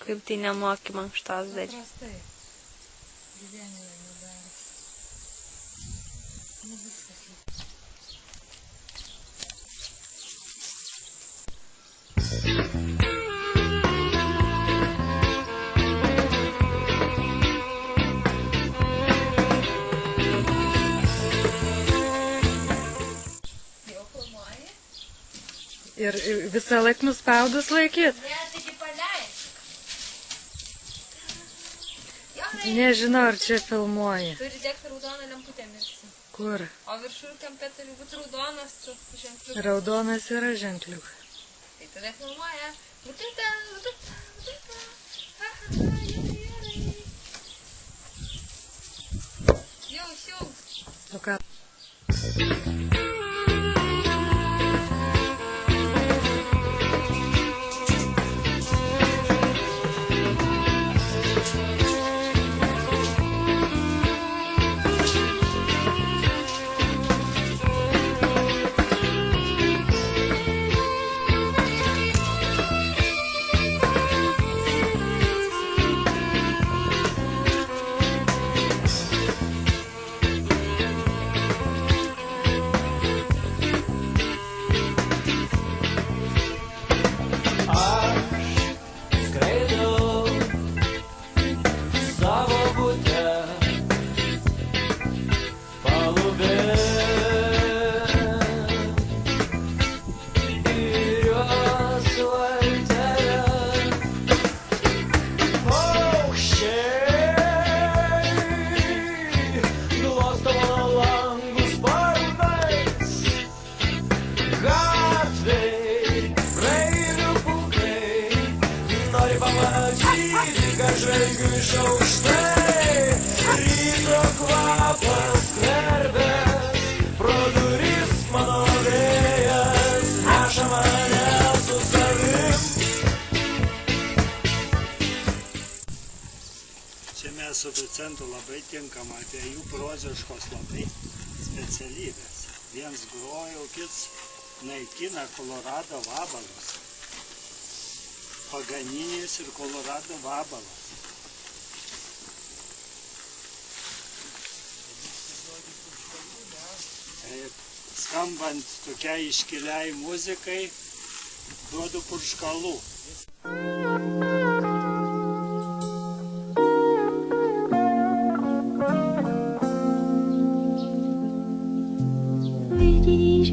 Kaip tai nemoki mankštos daryti? Prastai. Gyvenime nedarė. Nu viskas. Jau filmuoji? Ir visą laiką nuspaudus laikyt? Ne, taigi paleisi. Nežinau, ar čia filmuoja. Turi degti raudoną lemputę mirksi. Kur? O viršų kampe turi būti raudonas su ženkliuku. Raudonas yra ženkliukas. Tai tada filmuoja. Butita. Jau. O ką? Žvelgiu iš aukštai, ryto kvapas skverbės, pro duris mano vėjas neša mane su savim. Čia mes su docentu labai tinkam apie jų proziškos labai specialybės. Viens groja, o kits naikina Kolorado vabalus. Paganinis ir Kolorado vabalas. Skambant tokiai iškiliai muzikai, duodu purškalų. Vidíš,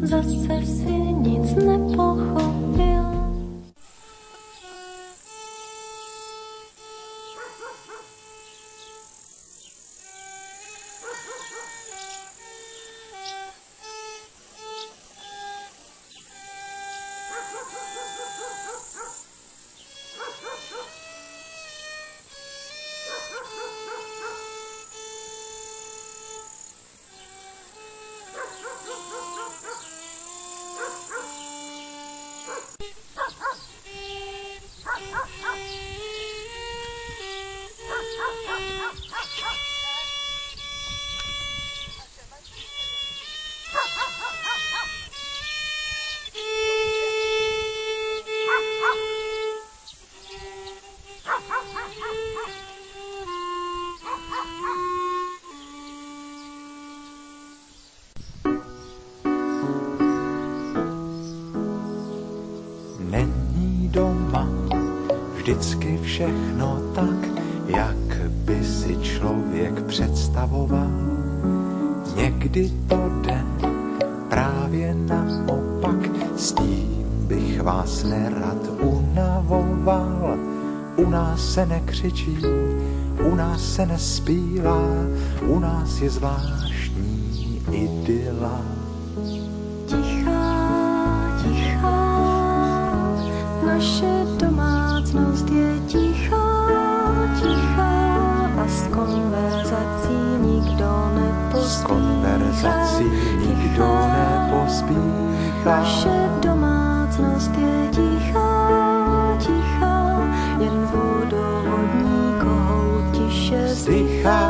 zase si nic nepochopil. Není doma vždycky všechno tak, jak by si člověk představoval. Někdy to jde právě naopak, s tím bych vás nerad unavoval. U nás se nekřičí, u nás se nespívá, u nás je zvláštní idyla. Naše domácnost je tichá a z konverzací nikdo nepospíchá. pospíchá. Naše domácnost je tichá, tichá, jen vodovodní kohout tiše vzdychá.